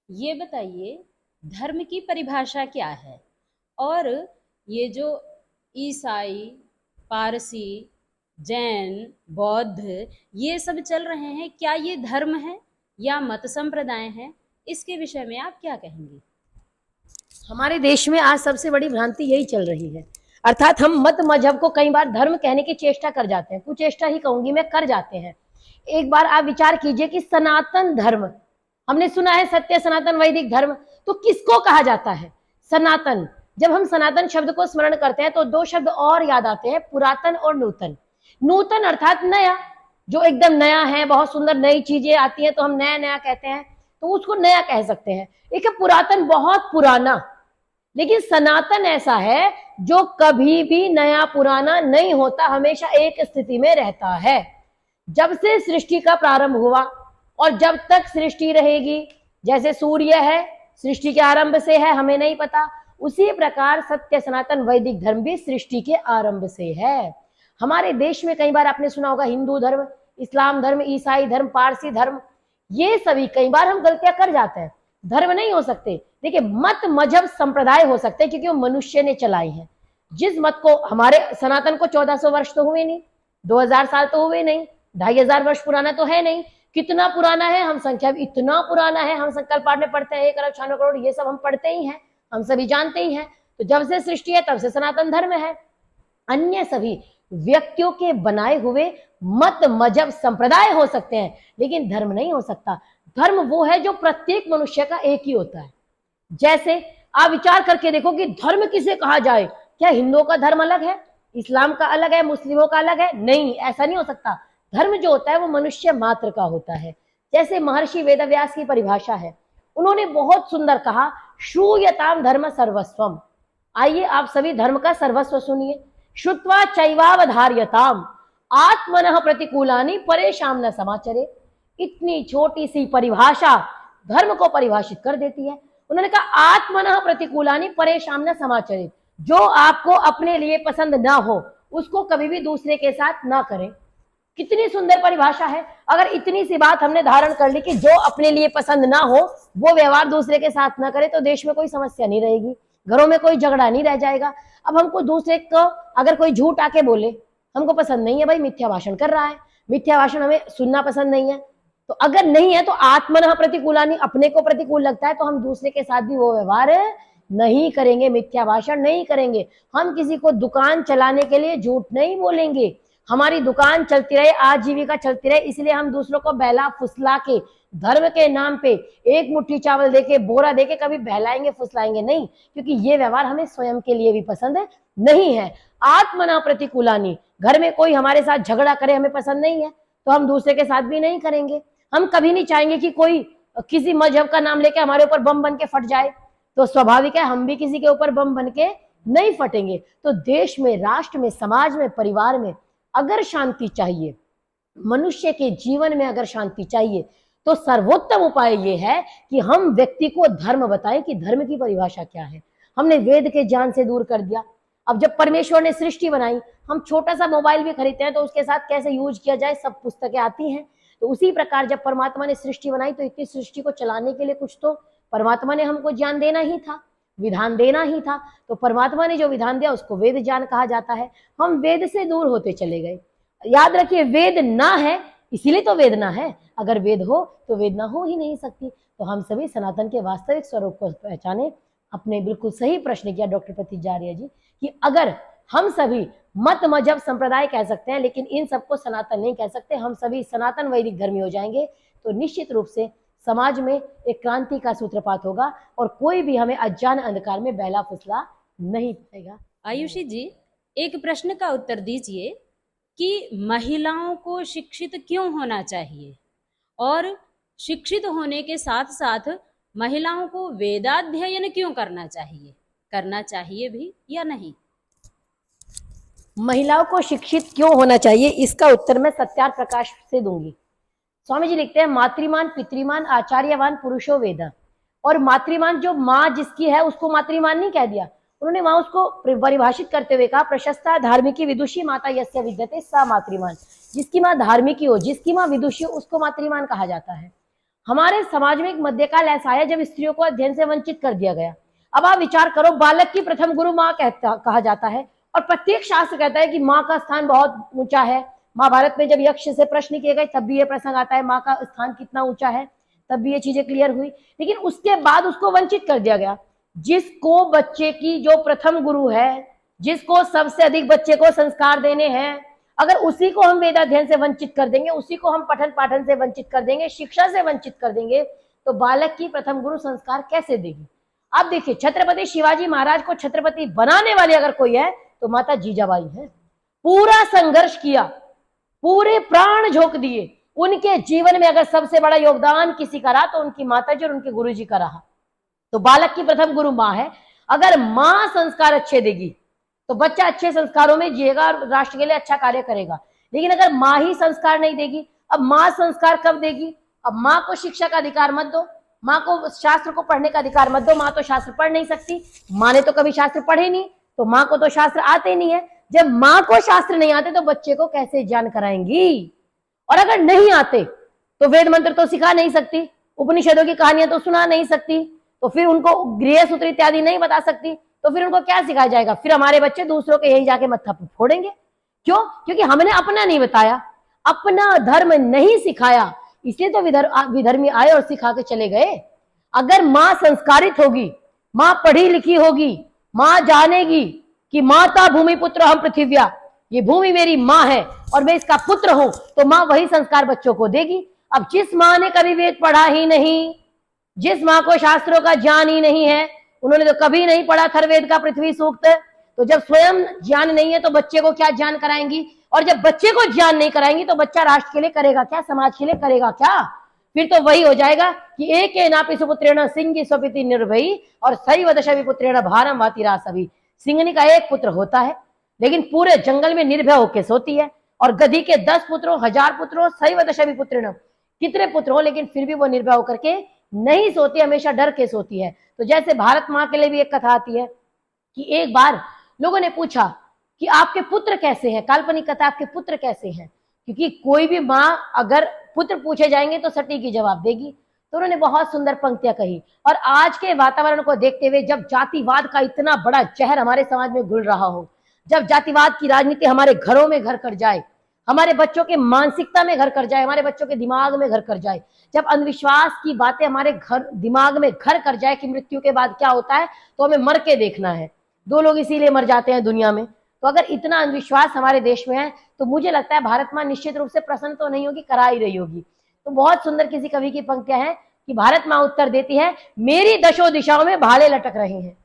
ये बताइए, धर्म की परिभाषा क्या है? और ये जो ईसाई, पारसी, जैन, बौद्ध ये सब चल रहे हैं, क्या ये धर्म है या मत संप्रदाय हैं? इसके विषय में आप क्या कहेंगी? हमारे देश में आज सबसे बड़ी भ्रांति यही चल रही है। अर्थात हम मत मजहब को कई बार धर्म कहने की चेष्टा कर जाते हैं, कुचेष्टा ही कहूंगी मैं, कर जाते हैं। एक बार आप विचार कीजिए कि सनातन धर्म, हमने सुना है सत्य सनातन वैदिक धर्म, तो किसको कहा जाता है? सनातन। जब हम सनातन शब्द को स्मरण करते हैं तो दो शब्द और याद आते हैं, पुरातन और नूतन। नूतन अर्थात नया, जो एकदम नया है, बहुत सुंदर नई चीजें आती हैं तो हम नया नया कहते हैं, तो उसको नया कह सकते हैं। एक है पुरातन, बहुत पुराना। लेकिन सनातन ऐसा है जो कभी भी नया पुराना नहीं होता, हमेशा एक स्थिति में रहता है। जब से सृष्टि का प्रारंभ हुआ और जब तक सृष्टि रहेगी, जैसे सूर्य है सृष्टि के आरंभ से है, हमें नहीं पता, उसी प्रकार सत्य सनातन वैदिक धर्म भी सृष्टि के आरंभ से है। हमारे देश में कई बार आपने सुना होगा हिंदू धर्म, इस्लाम धर्म, ईसाई धर्म, पारसी धर्म, ये सभी कई बार हम गलतियां कर जाते हैं। धर्म नहीं हो सकते। देखिए, मत मजहब संप्रदाय हो सकते हैं क्योंकि वो मनुष्य ने चलाई है। जिस मत को, हमारे सनातन को 1400 वर्ष तो हुए नहीं, 2000 साल तो हुए नहीं, 2500 वर्ष पुराना तो है नहीं। कितना पुराना है? हम संख्या इतना पुराना है, हम संकल्प पाठ में पढ़ते हैं 1 अरब 96 करोड़, ये सब हम पढ़ते ही हैं, हम सभी जानते ही हैं। तो जब से सृष्टि है तब से सनातन धर्म है। अन्य सभी व्यक्तियों के बनाए हुए मत मजहब संप्रदाय हो सकते हैं, लेकिन धर्म नहीं हो सकता। धर्म वो है जो प्रत्येक मनुष्य का एक ही होता है। जैसे आप विचार करके देखो कि धर्म किसे कहा जाए। क्या हिंदुओं का धर्म अलग है, इस्लाम का अलग है, मुस्लिमों का अलग है? नहीं, ऐसा नहीं हो सकता। धर्म जो होता है वो मनुष्य मात्र का होता है। जैसे महर्षि वेदव्यास की परिभाषा है, उन्होंने बहुत सुंदर कहा, श्रूयताम धर्म सर्वस्वम। आइए आप सभी धर्म का सर्वस्व सुनिए। श्रुत्वा चैवावधार्यताम आत्मनः प्रतिकूलानि परेशान न समाचरे। इतनी छोटी सी परिभाषा धर्म को परिभाषित कर देती है। उन्होंने कहा आत्मनः प्रतिकूलानि परेशान न समाचरे, जो आपको अपने लिए पसंद ना हो उसको कभी भी दूसरे के साथ ना करें। कितनी सुंदर परिभाषा है। अगर इतनी सी बात हमने धारण कर ली कि जो अपने लिए पसंद ना हो वो व्यवहार दूसरे के साथ ना करे, तो देश में कोई समस्या नहीं रहेगी, घरों में कोई झगड़ा नहीं रह जाएगा। अब हमको दूसरे को अगर कोई झूठ आके बोले, हमको पसंद नहीं है, भाई मिथ्या भाषण कर रहा है, मिथ्या भाषण हमें सुनना पसंद नहीं है, तो अगर नहीं है तो आत्मनः प्रतिकूलानि, अपने को प्रतिकूल लगता है तो हम दूसरे के साथ भी वो व्यवहार नहीं करेंगे, मिथ्या भाषण नहीं करेंगे। हम किसी को दुकान चलाने के लिए झूठ नहीं बोलेंगे, हमारी दुकान चलती रहे, आजीविका चलती रहे, इसलिए हम दूसरों को बहला फुसला के धर्म के नाम पे एक मुट्ठी चावल देके, बोरा देके कभी बहलाएंगे फुसलाएंगे नहीं, क्योंकि ये व्यवहार हमें स्वयं के लिए भी पसंद नहीं है। आत्मना प्रतिकूलानि, घर में कोई हमारे साथ झगड़ा करे हमें पसंद नहीं है तो हम दूसरे के साथ भी नहीं करेंगे। हम कभी नहीं चाहेंगे कि कोई किसी मजहब का नाम लेके हमारे ऊपर बम बन के फट जाए, तो स्वाभाविक है हम भी किसी के ऊपर बम बन के नहीं फटेंगे। तो देश में, राष्ट्र में, समाज में, परिवार में अगर शांति चाहिए, मनुष्य के जीवन में अगर शांति चाहिए, तो सर्वोत्तम उपाय ये है कि हम व्यक्ति को धर्म बताएं कि धर्म की परिभाषा क्या है। हमने वेद के ज्ञान से दूर कर दिया। अब जब परमेश्वर ने सृष्टि बनाई, हम छोटा सा मोबाइल भी खरीदते हैं तो उसके साथ कैसे यूज किया जाए सब पुस्तकें आती हैं। तो उसी प्रकार जब परमात्मा ने सृष्टि बनाई तो इतनी सृष्टि को चलाने के लिए कुछ तो परमात्मा ने हमको ज्ञान देना ही था, विधान देना ही था। तो परमात्मा ने जो विधान दिया उसको वेद ज्ञान कहा जाता है। हम वेद से दूर होते चले गए। याद रखिए, वेद ना है इसीलिए तो वेदना है, अगर वेद हो तो वेदना हो ही नहीं सकती। तो हम सभी सनातन के वास्तविक स्वरूप को पहचाने। अपने बिल्कुल सही प्रश्न किया डॉक्टर प्रतिजार्य जी कि अगर हम सभी मत मजहब संप्रदाय कह सकते हैं लेकिन इन सबको सनातन नहीं कह सकते, हम सभी सनातन वैदिक धर्मी हो जाएंगे, तो निश्चित रूप से समाज में एक क्रांति का सूत्रपात होगा और कोई भी हमें अज्ञान अंधकार में बहला फुसला नहीं पाएगा। आयुषी जी, एक प्रश्न का उत्तर दीजिए कि महिलाओं को शिक्षित क्यों होना चाहिए, और शिक्षित होने के साथ साथ महिलाओं को वेदाध्ययन क्यों करना चाहिए भी या नहीं? महिलाओं को शिक्षित क्यों होना चाहिए, इसका उत्तर मैं सत्यार प्रकाश से दूंगी। स्वामी जी लिखते हैं, मातृमान पितृमान आचार्यवान पुरुषो वेद। और मातृमान जो माँ जिसकी है उसको मातृमान नहीं कह दिया, उन्होंने वहां उसको परिभाषित करते हुए कहा, प्रशस्ता धार्मिकी विदुषी माता यस्य विद्यते सा मातृमान। जिसकी माँ धार्मिकी हो, जिसकी माँ विदुषी हो, उसको मातृमान कहा जाता है। हमारे समाज में एक मध्यकाल ऐसा आया जब स्त्रियों को अध्ययन से वंचित कर दिया गया। अब आप विचार करो, बालक की प्रथम गुरु माँ कहा जाता है, और प्रत्येक शास्त्र कहता है कि माँ का स्थान बहुत ऊंचा है। महाभारत में जब यक्ष से प्रश्न किए गए तब भी ये प्रसंग आता है, माँ का स्थान कितना ऊंचा है, तब भी ये चीजें क्लियर हुई। लेकिन उसके बाद उसको वंचित कर दिया गया। जिसको बच्चे की जो प्रथम गुरु है, जिसको सबसे अधिक बच्चे को संस्कार देने हैं, अगर उसी को हम वेदाध्ययन से वंचित कर देंगे, उसी को हम पठन पाठन से वंचित कर देंगे, शिक्षा से वंचित कर देंगे, तो बालक की प्रथम गुरु संस्कार कैसे देगी? आप देखिए, छत्रपति शिवाजी महाराज को छत्रपति बनाने वाले अगर कोई है तो माता जीजाबाई है। पूरा संघर्ष किया, पूरे प्राण झोंक दिए। उनके जीवन में अगर सबसे बड़ा योगदान किसी का रहा तो उनकी माता जी और उनके गुरु जी का रहा। तो बालक की प्रथम गुरु माँ है। अगर माँ संस्कार अच्छे देगी तो बच्चा अच्छे संस्कारों में जिएगा और राष्ट्र के लिए अच्छा कार्य करेगा। लेकिन अगर माँ ही संस्कार नहीं देगी, अब माँ संस्कार कब देगी? अब माँ को शिक्षा का अधिकार मत दो, माँ को शास्त्र को पढ़ने का अधिकार मत दो। माँ तो शास्त्र पढ़ नहीं सकती, माँ ने तो कभी शास्त्र पढ़े नहीं, तो माँ को तो शास्त्र आते नहीं है। जब माँ को शास्त्र नहीं आते तो बच्चे को कैसे ज्ञान कराएंगी? और अगर नहीं आते तो वेद मंत्र तो सिखा नहीं सकती, उपनिषदों की कहानियां तो सुना नहीं सकती, तो फिर उनको गृह सूत्र इत्यादि नहीं बता सकती, तो फिर उनको क्या सिखाया जाएगा? फिर हमारे बच्चे दूसरों के यहीं जाके मत्था फोड़ेंगे। क्यों? क्योंकि हमने अपना नहीं बताया, अपना धर्म नहीं सिखाया, इसलिए तो विधर्मी आए और सिखा के चले गए। अगर माँ संस्कारित होगी, माँ पढ़ी लिखी होगी, माँ जानेगी कि माता भूमि पुत्र हम पृथिव्या, ये भूमि मेरी माँ है और मैं इसका पुत्र हूं, तो माँ वही संस्कार बच्चों को देगी। अब जिस माँ ने कभी वेद पढ़ा ही नहीं, जिस माँ को शास्त्रों का ज्ञान ही नहीं है, उन्होंने तो कभी नहीं पढ़ा थर्वेद का पृथ्वी सूक्त, तो जब स्वयं ज्ञान नहीं है तो बच्चे को क्या ज्ञान कराएंगी? और जब बच्चे को ज्ञान नहीं कराएंगी तो बच्चा राष्ट्र के लिए करेगा क्या? समाज के लिए करेगा क्या? फिर तो वही हो जाएगा कि एक नापि सुपुत्रेण सिंह स्वपिति निर्भयी और सैव दशवी पुत्रेण भारम वातिरा सभी। सिंहनी का एक पुत्र होता है लेकिन पूरे जंगल में निर्भय होकर सोती है, और गधी के 10 पुत्रों, 1000 पुत्रों, सैव दशवी पुत्रेण, कितने पुत्र हो लेकिन फिर भी वो निर्भय होकर के नहीं सोती, हमेशा डर के सोती है। तो जैसे भारत माँ के लिए भी एक कथा आती है कि एक बार लोगों ने पूछा कि आपके पुत्र कैसे हैं, काल्पनिक कथा, आपके पुत्र कैसे हैं? क्योंकि कोई भी माँ अगर पुत्र पूछे जाएंगे तो सटीक ही जवाब देगी। तो उन्होंने बहुत सुंदर पंक्तियां कही। और आज के वातावरण को देखते हुए, जब जातिवाद का इतना बड़ा जहर हमारे समाज में घुल रहा हो, जब जातिवाद की राजनीति हमारे घरों में घर कर जाए, हमारे बच्चों के मानसिकता में घर कर जाए, हमारे बच्चों के दिमाग में घर कर जाए, जब अंधविश्वास की बातें हमारे दिमाग में घर कर जाए कि मृत्यु के बाद क्या होता है, तो हमें मर के देखना है, 2 लोग इसीलिए मर जाते हैं दुनिया में। तो अगर इतना अंधविश्वास हमारे देश में है तो मुझे लगता है भारत माँ निश्चित रूप से प्रसन्न तो नहीं होगी, करा ही रही होगी। तो बहुत सुंदर किसी कवि की पंक्तियां हैं कि भारत माँ उत्तर देती है, मेरी दशो दिशाओं में भाले लटक रहे हैं,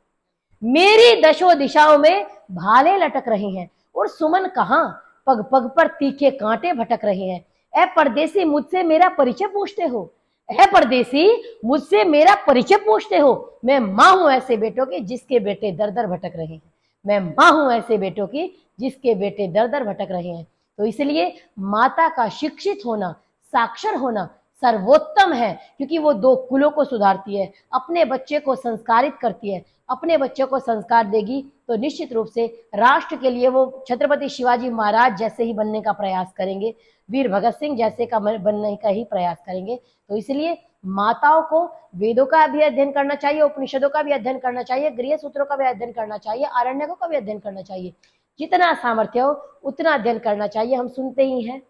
मेरी दशो दिशाओं में भाले लटक रहे हैं, और सुमन कहाँ, पग पग पर तीखे कांटे भटक रहे हैं। ए परदेसी मुझसे मेरा परिचय पूछते हो, ए परदेसी मुझसे मेरा परिचय पूछते हो, मैं माँ हूं ऐसे बेटों की जिसके बेटे दर दर भटक रहे हैं, मैं माँ हूं ऐसे बेटों की जिसके बेटे दर दर भटक रहे हैं। तो इसलिए माता का शिक्षित होना, साक्षर होना सर्वोत्तम है, क्योंकि वो 2 कुलों को सुधारती है, अपने बच्चे को संस्कारित करती है। अपने बच्चों को संस्कार देगी तो निश्चित रूप से राष्ट्र के लिए वो छत्रपति शिवाजी महाराज जैसे ही बनने का प्रयास करेंगे, वीर भगत सिंह जैसे का बनने का ही प्रयास करेंगे। तो इसलिए माताओं को वेदों का भी अध्ययन करना चाहिए, उपनिषदों का भी अध्ययन करना चाहिए, गृह सूत्रों का भी अध्ययन करना चाहिए, आरण्यकों का भी अध्ययन करना चाहिए। जितना सामर्थ्य हो उतना अध्ययन करना चाहिए। हम सुनते ही हैं,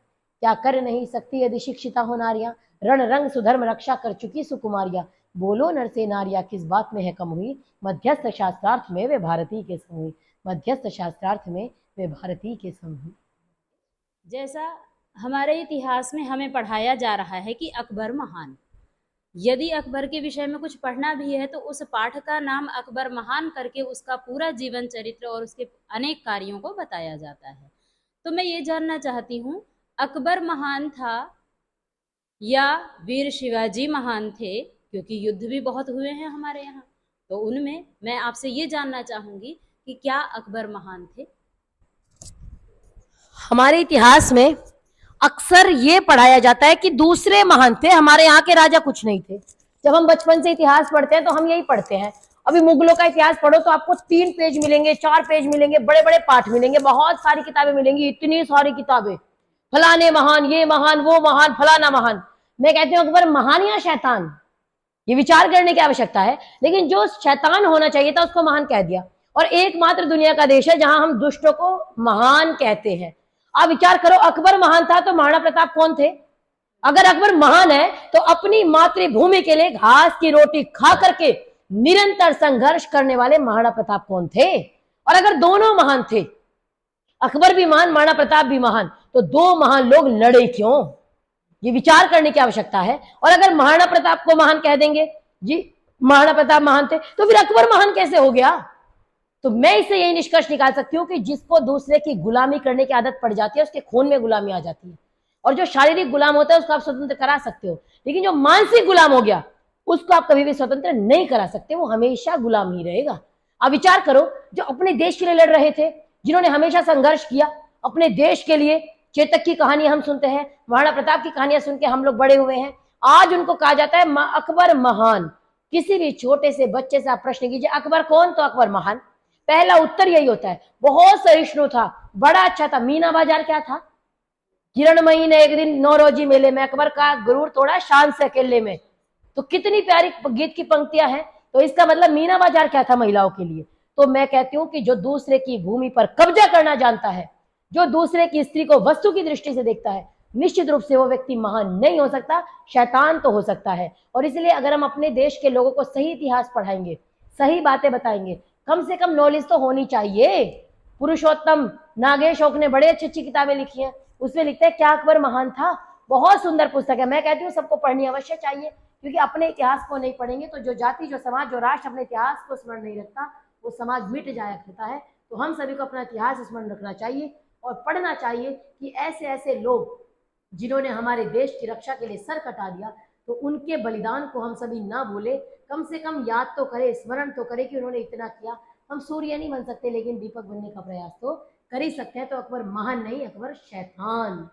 क्या कर नहीं सकती यदि शिक्षिता हो नारियां, रण रंग सुधर्म रक्षा कर चुकी सुकुमारियां, बोलो नर से नारिया किस बात में है कम हुई, मध्यस्थ शास्त्रार्थ में वे भारती के सम हुई, मध्यस्थ शास्त्रार्थ में वे भारती के सम हुई। जैसा हमारे इतिहास में हमें पढ़ाया जा रहा है कि अकबर महान, यदि अकबर के विषय में कुछ पढ़ना भी है तो उस पाठ का नाम अकबर महान करके उसका पूरा जीवन चरित्र और उसके अनेक कार्यों को बताया जाता है। तो मैं ये जानना चाहती हूँ, अकबर महान था या वीर शिवाजी महान थे? क्योंकि युद्ध भी बहुत हुए हैं हमारे यहाँ, तो उनमें मैं आपसे ये जानना चाहूंगी कि क्या अकबर महान थे? हमारे इतिहास में अक्सर ये पढ़ाया जाता है कि दूसरे महान थे, हमारे यहाँ के राजा कुछ नहीं थे। जब हम बचपन से इतिहास पढ़ते हैं तो हम यही पढ़ते हैं। अभी मुगलों का इतिहास पढ़ो तो आपको 3 पेज मिलेंगे, 4 पेज मिलेंगे, बड़े बड़े पाठ मिलेंगे, बहुत सारी किताबें मिलेंगी, इतनी सारी किताबें, फलाने महान, ये महान, वो महान, फलाना महान। मैं कहती हूँ अकबर महान या शैतान, ये विचार करने की आवश्यकता है। लेकिन जो शैतान होना चाहिए था उसको महान कह दिया, और एकमात्र दुनिया का देश है जहां हम दुष्टों को महान कहते हैं। आप विचार करो, अकबर महान था तो महाराणा प्रताप कौन थे? अगर अकबर महान है तो अपनी मातृभूमि के लिए घास की रोटी खा करके निरंतर संघर्ष करने वाले महाराणा प्रताप कौन थे? और अगर दोनों महान थे, अकबर भी महान, महाराणा प्रताप भी महान, तो दो महान लोग लड़े क्यों? ये विचार करने की आवश्यकता है। और अगर महाराणा प्रताप को महान कह देंगे, जी महाराणा प्रताप महान थे, तो फिर अकबर महान कैसे हो गया? तो मैं इससे यही निष्कर्ष निकाल सकती हूँ कि जिसको दूसरे की गुलामी करने की आदत पड़ जाती है उसके खून में गुलामी आ जाती है। और जो शारीरिक गुलाम होता है उसको आप स्वतंत्र करा सकते हो, लेकिन जो मानसिक गुलाम हो गया उसको आप कभी भी स्वतंत्र नहीं करा सकते, वो हमेशा गुलाम ही रहेगा। आप विचार करो, जो अपने देश के लिए लड़ रहे थे, जिन्होंने हमेशा संघर्ष किया अपने देश के लिए, चेतक की कहानी हम सुनते हैं, महाराणा प्रताप की कहानियां सुन के हम लोग बड़े हुए हैं, आज उनको कहा जाता है अकबर महान। किसी भी छोटे से बच्चे से आप प्रश्न कीजिए अकबर कौन, तो अकबर महान, पहला उत्तर यही होता है। बहुत सहिष्णु था, बड़ा अच्छा था। मीना बाजार क्या था? किरणमयी ने एक दिन नौरोजी मेले में अकबर का गुरूर तोड़ा शान से अकेले में, तो कितनी प्यारी गीत की पंक्तियां हैं। तो इसका मतलब मीना बाजार क्या था महिलाओं के लिए? तो मैं कहती हूं कि जो दूसरे की भूमि पर कब्जा करना जानता है, जो दूसरे की स्त्री को वस्तु की दृष्टि से देखता है, निश्चित रूप से वो व्यक्ति महान नहीं हो सकता, शैतान तो हो सकता है। और इसलिए अगर हम अपने देश के लोगों को सही इतिहास पढ़ाएंगे, सही बातें बताएंगे, कम से कम नॉलेज तो होनी चाहिए। पुरुषोत्तम नागेश ओक ने बड़े अच्छी अच्छी किताबें लिखी हैं, उसमें लिखते हैं क्या अकबर महान था, बहुत सुंदर पुस्तक है। मैं कहती हूँ सबको पढ़नी अवश्य चाहिए, क्योंकि अपने इतिहास को नहीं पढ़ेंगे तो जो जाति, जो समाज, जो राष्ट्र अपने इतिहास को स्मरण नहीं रखता वो समाज मिट जाया करता है। तो हम सभी को अपना इतिहास स्मरण रखना चाहिए और पढ़ना चाहिए कि ऐसे ऐसे लोग जिन्होंने हमारे देश की रक्षा के लिए सर कटा दिया, तो उनके बलिदान को हम सभी ना भूले, कम से कम याद तो करें, स्मरण तो करें कि उन्होंने इतना किया। हम सूर्य नहीं बन सकते, लेकिन दीपक बनने का प्रयास तो कर ही सकते हैं। तो अकबर महान नहीं, अकबर शैतान।